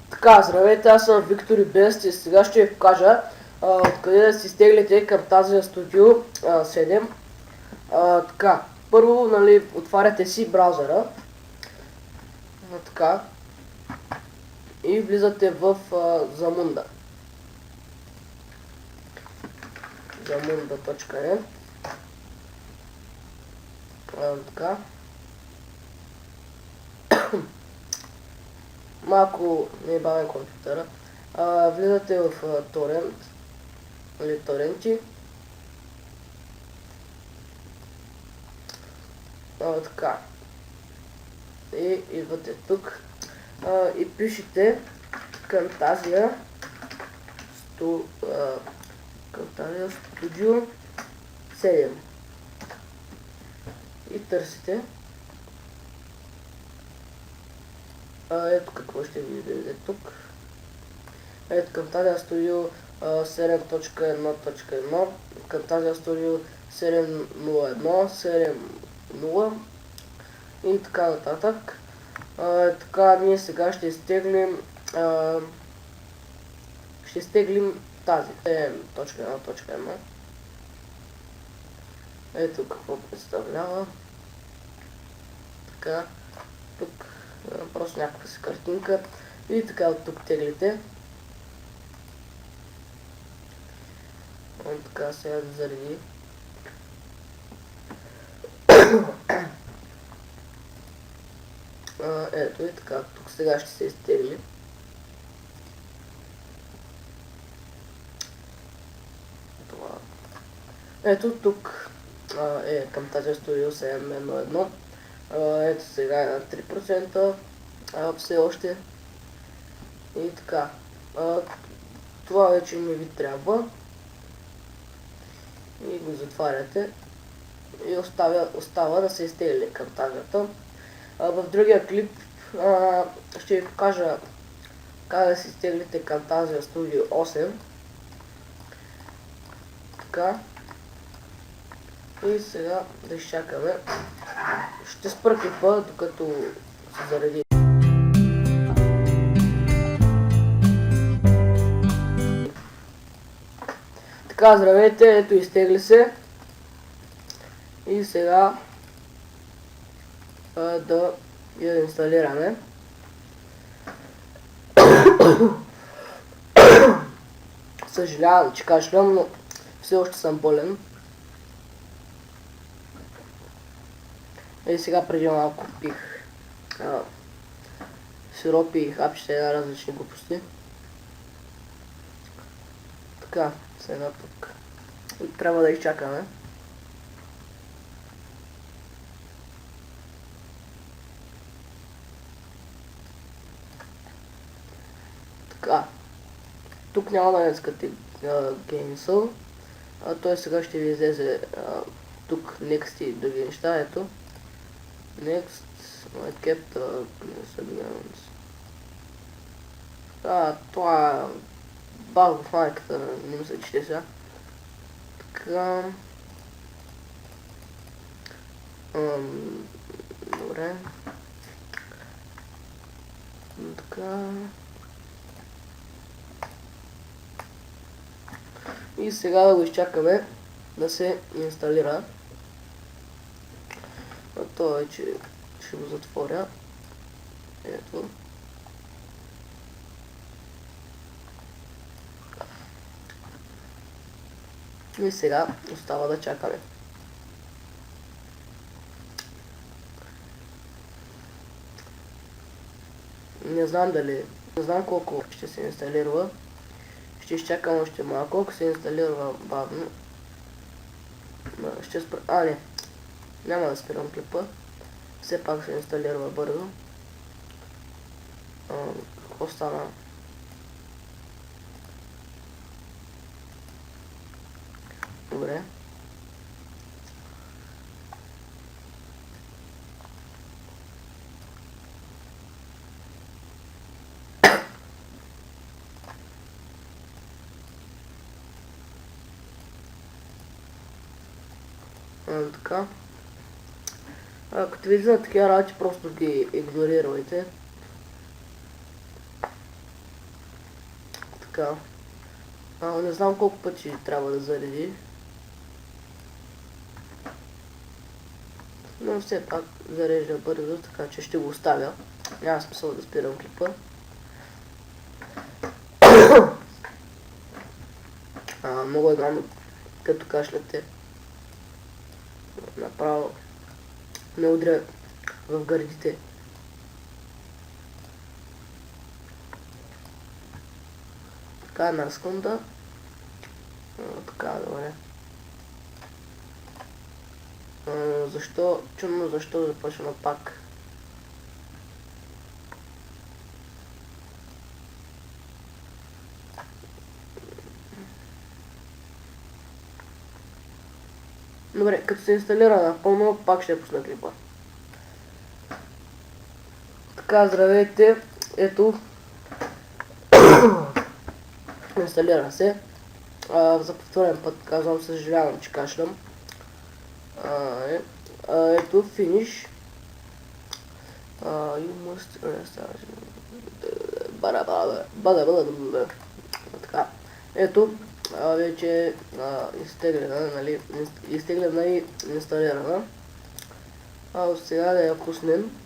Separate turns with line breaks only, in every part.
Така, здравейте, аз съм Виктор и Бест и сега ще ви покажа откъде да си стеглите към тази Studio 7. Така, първо, нали, отваряте си браузъра. Така. И влизате в Zamunda. Zamunda.net. Така. Малко не е бавен компютъра. Влизате в торент или торенти. Така. И идвате тук и пишете Camtasia Studio 7 и търсите. Ето какво ще ви видите тук. Ето Camtasia Studio 7.1.1, Camtasia Studio 7.01, 7.0 и така нататък. Така, ние сега ще изтеглим тази 7.1.1. Ето какво представлява. Така, тук просто някаква си картинка и така от тук теглите. Така сега да зареди. Ето и така, тук сега ще се изтегли. Това. Ето тук е Camtasia Studio 7.1.1. Ето сега е на 3%, все още. И така. Това вече не ви трябва. И го затваряте. И остава да се изтегли Camtasia-та. В другия клип ще ви покажа как да си изтеглите Camtasia Studio 8. Така. И сега да изчакаме. Ще спра клипа, докато се зареди. Така, здравейте, ето изтегли се. И сега да я инсталираме. Съжалявам, че кашлям, но все още съм болен. И сега преди малко пих сиропи и хапчета и различни глупости. Така, сега тук трябва да изчакаме. Така, тук няма да искате Gainsel, той сега ще ви излезе тук Next и други неща, ето. Next, I kept subgrams. Това баг в майката, не ми се чете сега. Така. Добре. Така. И сега да го изчакаме да се инсталира. Това вече ще го затворя. Ето. И сега остава да чакаме. Не знам колко ще се инсталира. Ще изчакам още малко, ако се инсталира бавно. Ще спра... не. Няма да спирам клипа. Все пак се инсталира бързо. Какво стана? Добре. Така. Като видите на такива работи, просто ги игнорирайте. Така. Не знам колко пъти трябва да зареди. Но все пак зарежда бързо, така че ще го оставя. Няма смисъл да спирам клипа. Много е гадно, като кашляте. Направо ме удря в гърдите. Така, една секунда. Така, добре. Чудно защо започна пак. Добре, като се инсталира напълно, пак ще пусна клипа. Така, здравейте. Ето. Инсталира се. За повторен път казвам, съжалявам, че кашлям. Ето, финиш. You must restart. Така. Ето, вече е изтеглена, нали, изтеглена и инсталирана. Сега да я пуснем.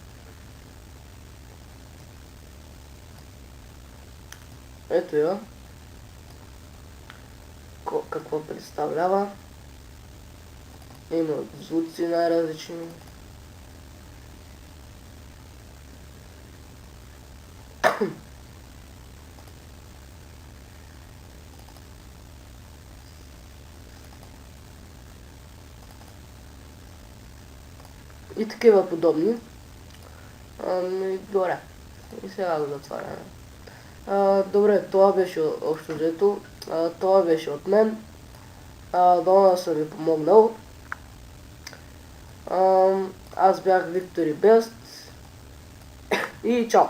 Ето я. Какво представлява? Има звуци най-различни. И такива подобни. Добре. И сега го затваряме. Добре, това беше общо взето. Това беше от мен. Дано съм ви помогнал. Аз бях Victory Best. И чао!